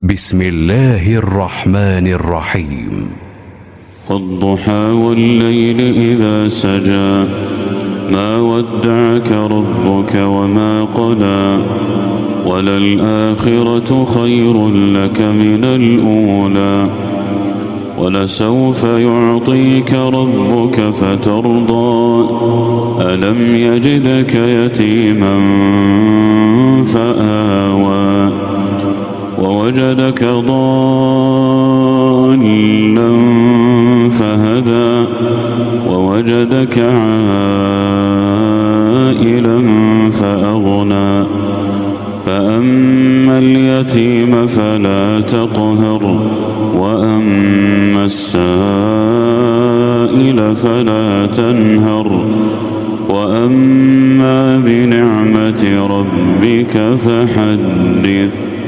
بسم الله الرحمن الرحيم. والضحى والليل إذا سجى ما ودعك ربك وما قلى وللآخرة خير لك من الأولى ولسوف يعطيك ربك فترضى ألم يجدك يتيما فآوى ووجدك ضالا فهدى ووجدك عائلا فأغنى فأما اليتيم فلا تقهر وأما السائل فلا تنهر وأما بنعمة ربك فحدث.